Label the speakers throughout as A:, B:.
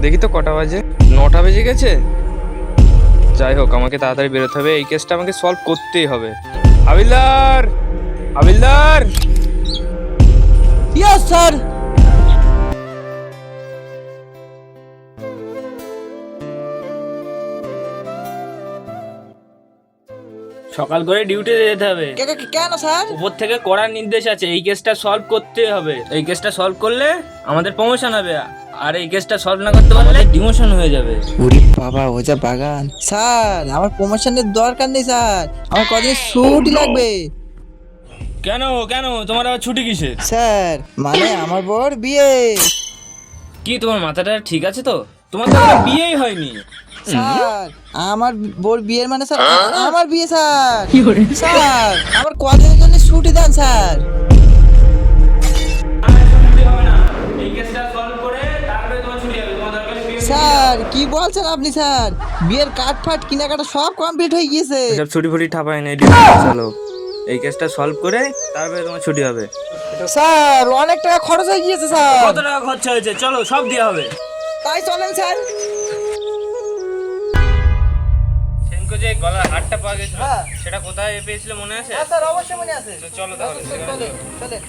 A: দেখি তো কটা বাজে, 9টা বেজে গেছে। যাই হোক, আমাকে তাড়াতাড়ি বেরোতে হবে, এই কেসটা আমাকে সলভ করতেই হবে। হাবিলদার, হাবিলদার।
B: Yes sir.
C: সকাল করে ডিউটিতে যেতে হবে।
B: কেন স্যার?
C: উপর থেকে কড়া নির্দেশ আছে, এই কেসটা সলভ করতে হবে। এই কেসটা সলভ করলে আমাদের প্রমোশন হবে, আর এই কেসটা সলভ না করতে পারলে ডিমোশন হয়ে যাবে।
B: ওরে বাবা, ও যা বাগান। স্যার, আমার প্রমোশনের দরকার নেই স্যার, আমার কদিন ছুটি লাগবে।
C: কেন কেন তোমার আবার ছুটি কিসের?
B: স্যার মানে আমার বর বিয়ে।
C: কি তোমার মাথাটা ঠিক আছে তো? তোমার তো এখনো বিয়েই হয়নি।
B: স্যার আমার বোর বিয়ের মানে স্যার আমার বিয়ে স্যার। স্যার আমার কদিনের জন্য ছুটি দেন স্যার।
C: ছুটি হবে না, এই কেসটা সলভ করে তারপরে তোমার ছুটি হবে। তোমার দরকার হলে বিয়ে
B: স্যার কি বলছেন আপনি স্যার? বিয়ের কাঠ ফাট কেনাকাটা সব কমপ্লিট হয়ে গিয়েছে।
A: এসব ছুটি ফুটি ঠাপাই নেই, চলো এই কেসটা সলভ করে তারপরে তোমার ছুটি হবে।
B: স্যার অনেক টাকা খরচ হয়ে গিয়েছে স্যার।
C: কত টাকা খরচা হয়েছে? চলো সব দেওয়া হবে।
B: তাই চলেন স্যার।
A: সেদিনকে যে গলার হারটা পাওয়া গেছিল,
B: হ্যাঁ।
A: সেটা কোথায় পেয়েছিল মনে আছে?
B: হ্যাঁ স্যার অবশ্যই মনে আছে।
A: তো চলো তাহলে সেখানে
B: চলেন চলেন।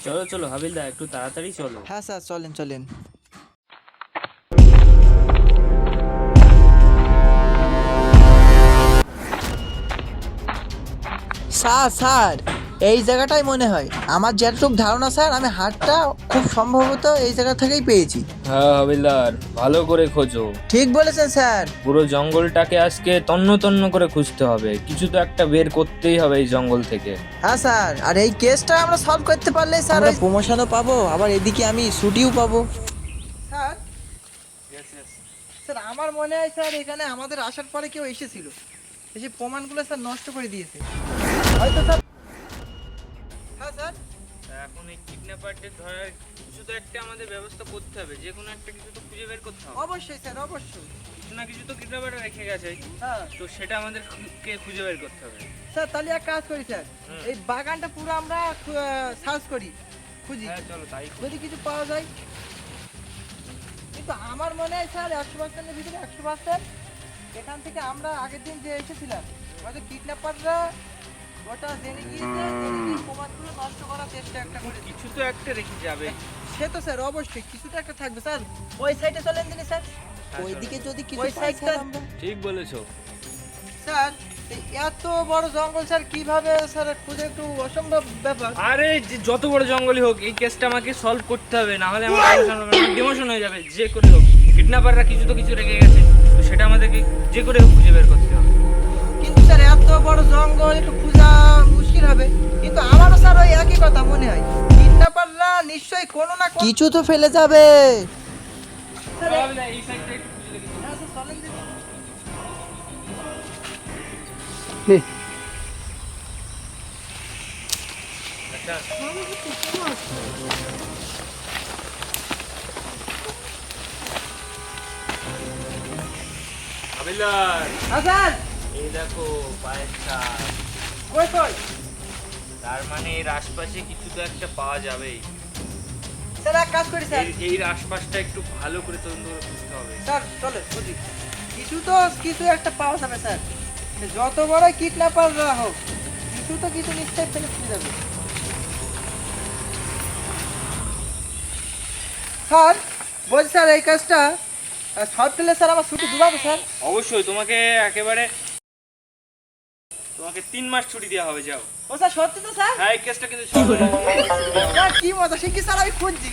C: চলো চলো হাবিলদা, একটু তাড়াতাড়ি চলো।
B: হ্যাঁ স্যার চলেন চলেন। স্যার স্যার এই জায়গাটাই মনে হয়, আমার যেটুকু ধারণা স্যার, আমি হাটটা খুব সম্ভবত এই জায়গা থেকেই পেয়েছি।
C: হ্যাঁ হাবিলদার, ভালো করে খোঁজো।
B: ঠিক বলেছেন স্যার।
C: পুরো জঙ্গলটাকে আজকে তন্ন তন্ন করে খুঁজতে হবে, কিছু তো একটা বের করতেই হবে এই জঙ্গল থেকে।
B: হ্যাঁ স্যার, আর এই কেসটা আমরা সলভ করতে পারলে স্যার প্রমোশনও পাবো, আবার এদিকে আমি ছুটিও পাবো। স্যার স্যার আমার মনে হয় স্যার এখানে আমাদের আসার পরে কেউ এসেছিল, এসে প্রমাণগুলো স্যার নষ্ট করে দিয়েছে হয়তো স্যার। হ্যাঁ স্যার।
A: এখন এই কিডন্যাপারদের ধরার কিছু তো একটা আমাদের ব্যবস্থা করতে হবে, যে কোনো একটা কিছু তো খুঁজে বের করতে হবে।
B: অবশ্যই স্যার অবশ্যই।
A: কিছু না কিছু তো কিডন্যাপার রেখে গেছে,
B: হ্যাঁ
A: তো সেটা আমাদের খুঁজে বের করতে হবে।
B: স্যার, তাহলে এক কাজ করি স্যার, এই বাগানটা পুরো আমরা সার্চ করি, খুঁজি,
A: হ্যাঁ চলো তাই করি।
B: যদি কিছু পাওয়া যায়। কিন্তু আমার মনে হয় স্যার 100%-এর ভিতরে 100% এখান থেকে আমরা আগের দিন যে এসেছিলাম, হয়তো কিডন্যাপাররা ওটা জেনে গিয়েছে, জেনে গিয়ে প্রমাণগুলো নষ্ট করার চেষ্টা একটা করে।
A: কিছু তো একটা রেখে যাবে।
B: সে তো স্যার অবশ্যই কিছুটা একটা থাকবে স্যার। ওই সাইডে চলেন দিনে স্যার, ওইদিকে যদি কিছু ওই সাইডটা
C: ঠিক বলেছো
B: স্যার। এই এত বড় জঙ্গল স্যার কিভাবে স্যার খুঁজে, একটু অসম্ভব ব্যাপার।
A: আরে যত বড় জঙ্গলই হোক, এই কেসটা আমাকে সলভ করতে হবে, না হলে আমার ডিমোশন হয়ে যাবে। যে করে হোক, কিডন্যাপাররা কিছু তো কিছু রেখে গেছে, তো সেটা আমাদেরকে যে করে হোক খুঁজে বের করতে হবে।
B: কিন্তু স্যার এত বড় জঙ্গল একটু খোঁজা মুশকিল হবে। কিন্তু আমারও স্যার ওই একই কথা মনে হয়, কিডন্যাপাররা নিশ্চয়ই কোনো না কিছু তো ফেলে যাবে।
A: এই সাইডটা একটু খুঁজে দেখি। আচ্ছা হাবিলদার,
B: হ্যাঁ স্যার।
A: এই দেখো পায়ের ছাপ।
B: কই কই
A: তার মানে এর আশপাশে কিছু তো একটা পাওয়া যাবেই।
B: স্যার, এক কাজ করি স্যার।
A: এর আশপাশটা একটু ভালো করে তদন্ত করে খুঁজতে হবে।
B: স্যার চলে বুঝি, কিছু তো কিছু একটা পাওয়া যাবে স্যার। সে যত বড় কিডন্যাপাররা হোক, কিছু তো কিছু নিশ্চয়ই ফেলে ফেলে যাবে। স্যার বলছি স্যার, এই কাজটা সব পেলে স্যার আমার ছুটি দুবাবো স্যার।
A: অবশ্যই তোমাকে একেবারে 3 মাস ছুটি দেওয়া হবে, যাও।
B: ও স্যার সত্যি তো স্যার?
A: হ্যাঁ, এই কেসটা কিন্তু solve হয়ে যাবে।
B: স্যার কি মজা, সে কি স্যার আমি খুঁজছি।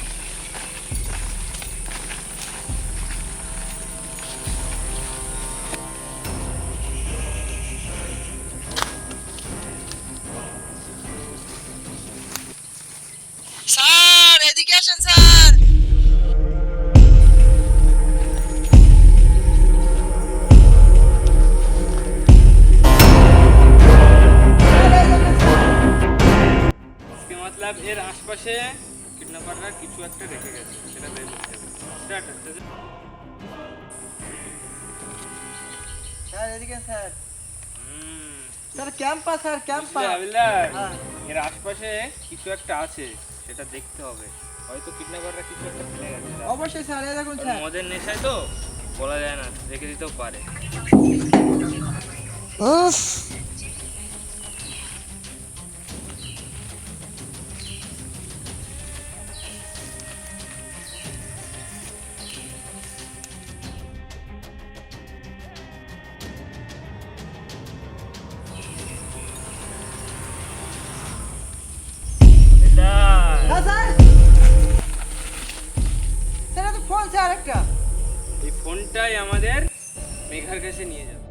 B: স্যার এদিকে আসেন স্যার।
A: इसके मतलब এর আশপাশে কিডন্যাপাররা কিছু একটা রেখে গেছে, সেটা বের করতে হবে। স্টার্ট।
B: স্যার এদিকে sir. Sir campus sir campus.
A: হাবিলদার,
B: হ্যাঁ।
A: এর আশপাশে কিছু একটা আছে, সেটা দেখতে হবে। হয়তো কিডন্যাপাররা কিছু একটা ফেলে গেছে।
B: অবশ্যই স্যার, এই দেখুন
A: আর
B: স্যার।
A: মদের নেশায় তো বলা যায় না, রেখে দিতেও পারে। হাবিলদার,
B: হ্যাঁ স্যার। স্যার এটা তো ফোন স্যার একটা।
A: এই ফোনটাই আমাদের মেঘার কাছে নিয়ে যাবে।